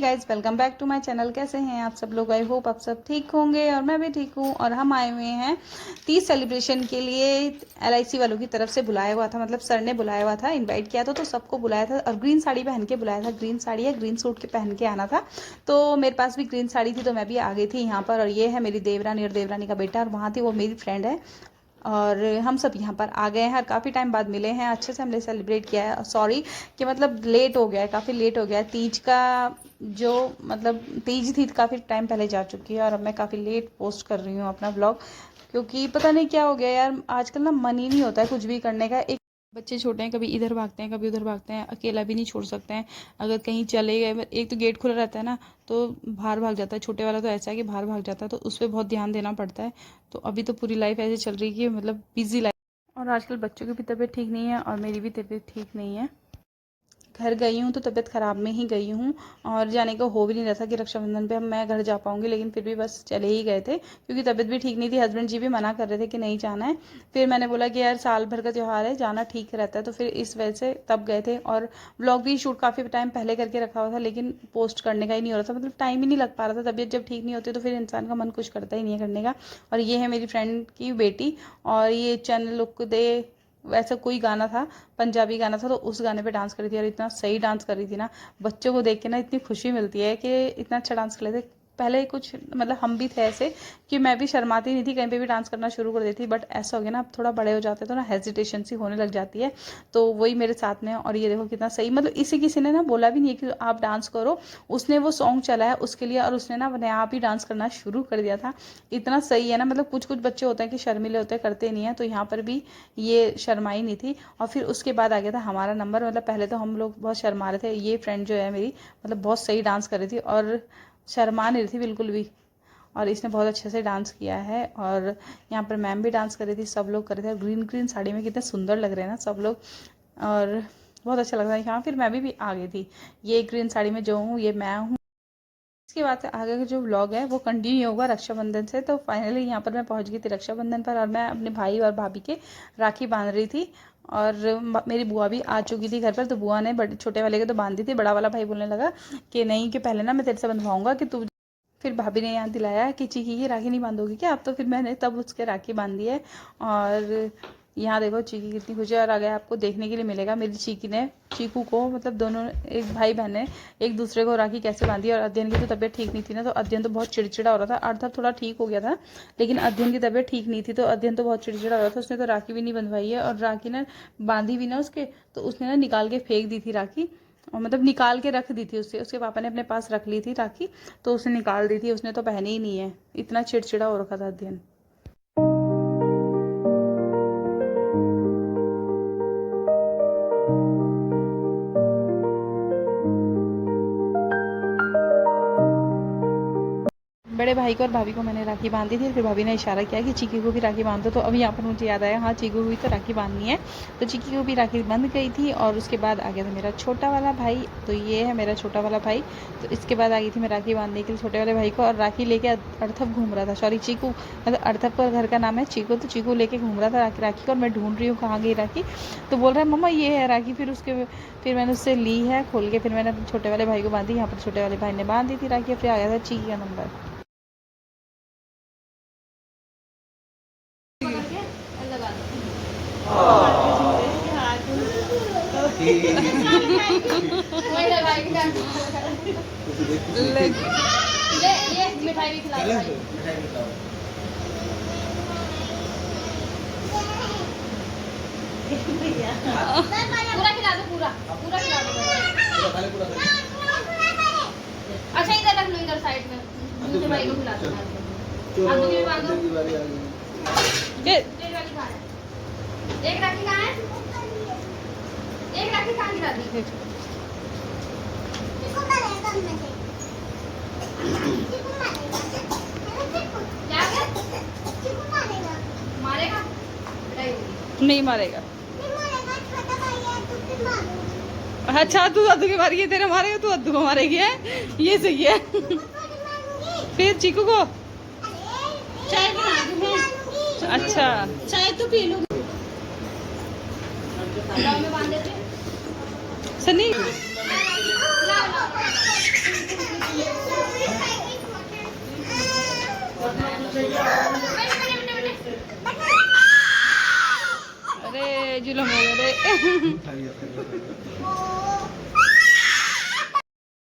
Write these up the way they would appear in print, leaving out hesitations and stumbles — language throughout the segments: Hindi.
Guys, welcome back to my channel. कैसे हैं आप सब लोग? आई होप आप सब ठीक होंगे और मैं भी ठीक हूँ। और हम आए हुए हैं 30 सेलिब्रेशन के लिए। LIC वालों की तरफ से बुलाया हुआ था, मतलब सर ने बुलाया हुआ था, इनवाइट किया था, तो सबको बुलाया था। और ग्रीन साड़ी पहन के बुलाया था। ग्रीन साड़ी या ग्रीन सूट के पहन के आना था। तो मेरे पास भी ग्रीन साड़ी थी तो मैं भी आ गई थी यहाँ पर। और ये है मेरी देवरानी और देवरानी का बेटा, और वहाँ थी वो मेरी फ्रेंड है। और हम सब यहाँ पर आ गए हैं और काफ़ी टाइम बाद मिले हैं। अच्छे से हमने सेलिब्रेट किया है। सॉरी कि मतलब लेट हो गया है, काफ़ी लेट हो गया है। तीज का जो मतलब तीज थी काफ़ी टाइम पहले जा चुकी है और अब मैं काफ़ी लेट पोस्ट कर रही हूँ अपना ब्लॉग, क्योंकि पता नहीं क्या हो गया यार, आजकल ना मन ही नहीं होता है कुछ भी करने का। एक बच्चे छोटे हैं, कभी इधर भागते हैं कभी उधर भागते हैं, अकेला भी नहीं छोड़ सकते हैं। अगर कहीं चले गए, एक तो गेट खुला रहता है ना, तो बाहर भाग जाता है। छोटे वाला तो ऐसा है कि बाहर भाग जाता है, तो उस पर बहुत ध्यान देना पड़ता है। तो अभी तो पूरी लाइफ ऐसे चल रही है कि मतलब बिजी लाइफ। और आजकल बच्चों की भी तबीयत ठीक नहीं है और मेरी भी तबीयत ठीक नहीं है। घर गई हूँ तो तबीयत ख़राब में ही गई हूँ। और जाने का हो भी नहीं रहा था कि रक्षाबंधन पे मैं घर जा पाऊँगी, लेकिन फिर भी बस चले ही गए थे क्योंकि तबीयत भी ठीक नहीं थी। हस्बैंड जी भी मना कर रहे थे कि नहीं जाना है। फिर मैंने बोला कि यार साल भर का त्यौहार है, जाना ठीक रहता है, तो फिर इस वजह से तब गए थे। और व्लॉग भी शूट काफ़ी टाइम पहले करके रखा हुआ था, लेकिन पोस्ट करने का ही नहीं हो रहा था, मतलब टाइम ही नहीं लग पा रहा था। तबीयत जब ठीक नहीं होती तो फिर इंसान का मन कुछ करता ही नहीं है करने का। और ये है मेरी फ्रेंड की बेटी, और ये चैनल लुक दे वैसा कोई गाना था, पंजाबी गाना था, तो उस गाने पे डांस करी थी। और इतना सही डांस कर रही थी ना, बच्चों को देख के ना इतनी खुशी मिलती है कि इतना अच्छा डांस कर लेते। पहले कुछ मतलब हम भी थे ऐसे कि मैं भी शर्माती नहीं थी, कहीं पे भी डांस करना शुरू कर देती, बट ऐसा हो गया ना अब थोड़ा बड़े हो जाते हैं तो ना हेजिटेशन सी होने लग जाती है। तो वही मेरे साथ में है। और ये देखो कितना सही, मतलब इसे किसी ने ना बोला भी नहीं है कि आप डांस करो, उसने वो सॉन्ग चला है उसके लिए और उसने ना अपने आप ही डांस करना शुरू कर दिया था। इतना सही है ना, मतलब कुछ कुछ बच्चे होते हैं कि शर्मीले होते हैं, करते नहीं है, तो यहाँ पर भी ये शर्माई नहीं थी। और फिर उसके बाद आ गया था हमारा नंबर। मतलब पहले तो हम लोग बहुत शर्मा रहे थे, ये फ्रेंड जो है मेरी मतलब बहुत सही डांस कर रही थी और शर्मा नहीं रही थी बिल्कुल भी। और इसने बहुत अच्छे से डांस किया है। और यहाँ पर मैम भी डांस कर रही थी, सब लोग कर रहे थे। और ग्रीन ग्रीन साड़ी में कितने सुंदर लग रहे हैं ना सब लोग, और बहुत अच्छा लग रहा है यहाँ। फिर मैं भी आ गई थी। ये ग्रीन साड़ी में जो हूँ ये मैं हूँ। इसके बाद से आगे का जो व्लॉग है वो कंटिन्यू होगा रक्षाबंधन से। तो फाइनली यहाँ पर मैं पहुँच गई थी रक्षाबंधन पर, और मैं अपने भाई और भाभी के राखी बांध रही थी। और मेरी बुआ भी आ चुकी थी घर पर, तो बुआ ने बड़े छोटे वाले के तो बांध दी थी। बड़ा वाला भाई बोलने लगा कि नहीं, कि पहले ना मैं तेरे से बंधवाऊंगा कि तू। फिर भाभी ने याद दिलाया कि चीकी की राखी नहीं बांधोगी क्या आप, तो फिर मैंने तब उसके राखी बांधी है। और यहाँ देखो चीकी कितनी खुशी है। और आगे आपको देखने के लिए मिलेगा मेरी चीकी ने चीकू को, मतलब दोनों एक भाई बहन ने एक दूसरे को राखी कैसे बांधी। और अध्ययन की तो तबीयत ठीक नहीं थी ना, तो अध्ययन तो बहुत चिड़चिड़ा हो रहा था। अर्थात थोड़ा ठीक हो गया था, लेकिन अध्ययन की तबीयत ठीक नहीं थी, तो अध्ययन तो बहुत चिड़चिड़ा हो रहा था। उसने तो राखी भी नहीं बंधवाई है, और राखी ने बांधी भी ना उसके, तो उसने ना निकाल के फेंक दी थी राखी। और मतलब निकाल के रख दी थी उससे, उसके पापा ने अपने पास रख ली थी राखी, तो उसने निकाल दी थी। उसने तो पहनी ही नहीं है, इतना चिड़चिड़ा हो रखा था अध्ययन। बड़े भाई को और भाभी को मैंने राखी बांधी थी। फिर भाभी ने इशारा किया कि चीकी को भी राखी बांध दो, तो अभी यहाँ पर मुझे याद आया, हाँ चीकू को भी तो राखी बांधनी है। तो चीकी को भी राखी बंध गई थी। और उसके बाद आ गया था मेरा छोटा वाला भाई, तो ये है मेरा छोटा वाला भाई। तो इसके बाद आ गई थी मैं राखी बांधने के लिए छोटे वाले भाई को, और राखी लेके अर्थप घूम रहा था। सॉरी चीकू, मतलब अर्थप का घर का नाम है चीकू, तो चीकू लेके घूम रहा था राखी को। और मैं ढूंढ रही हूँ कहाँ गई राखी, तो बोल रहा है मम्मा ये है राखी। फिर मैंने उससे ली है खोल के, फिर मैंने अपने छोटे वाले भाई को बांधी। यहाँ पर छोटे वाले भाई ने बांध दी थी राखी। फिर आ गया था चीकी का नंबर। ये मिठाई भी खिला दो। पूरा खिला दो, पूरा पूरा खिला दो। अच्छा इधर रख लो, इधर साइड में दूसरे भाई को खिला दो। आप दूसरी बांध दो। एक राखी कहाँ है? एक राखी कहाँ गिरा दी? मारेगा? नहीं मारेगा। अच्छा तू अद्दू के मारेगी, तेरे मारेगा, तू अद्दू को मारेगी है, ये सही है। फिर चीकू को चाय बना दूँ मैं। अच्छा चाय तो पी लूँ। में बांध देते सनी। अरे जुलम हो गए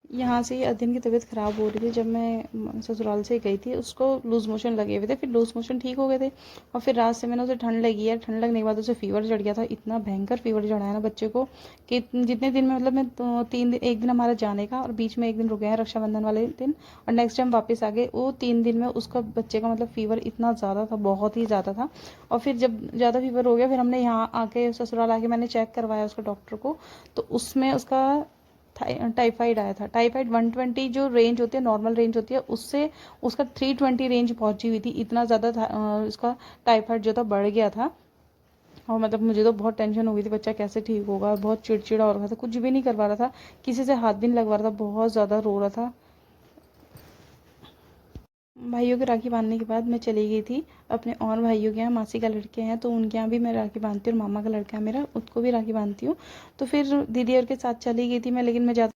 यहाँ से अध्ययन की तबीयत ख़राब हो रही थी जब मैं ससुराल से गई थी। उसको लूज़ मोशन लगे हुए थे, फिर लूज़ मोशन ठीक हो गए थे और फिर रात से मैंने उसे ठंड लगी है। ठंड लगने के बाद उसे फ़ीवर चढ़ गया था। इतना भयंकर फ़ीवर चढ़ा है ना बच्चे को कि जितने दिन में मतलब मैं तो 3 दिन, एक दिन हमारा जाने का और बीच में एक दिन रुके हैं रक्षाबंधन वाले दिन और नेक्स्ट टाइम वापस आ गए। वो 3 दिन में उसका बच्चे का मतलब फ़ीवर इतना ज़्यादा था, बहुत ही ज़्यादा था। और फिर जब ज़्यादा फ़ीवर हो गया फिर हमने यहाँ आके ससुराल आके मैंने चेक करवाया उसको डॉक्टर को, तो उसमें उसका टाइफाइड आया था। टाइफाइड 120 जो रेंज होती है, नॉर्मल रेंज होती है, उससे उसका 320 रेंज पहुंची हुई थी। इतना ज़्यादा था उसका टाइफाइड जो था बढ़ गया था। और मतलब मुझे तो बहुत टेंशन हो गई थी, बच्चा कैसे ठीक होगा। बहुत चिड़चिड़ा हो रहा था, कुछ भी नहीं करवा रहा था, किसी से हाथ भी नहीं लगवा रहा था, बहुत ज़्यादा रो रहा था। भाइयों के राखी बांधने के बाद मैं चली गई थी अपने और भाइयों के यहाँ। मासी का लड़के हैं तो उनके यहाँ भी मैं राखी बांधती हूँ और मामा का लड़का है मेरा, उसको भी राखी बांधती हूँ। तो फिर दीदी और के साथ चली गई थी मैं, लेकिन मैं ज़्यादा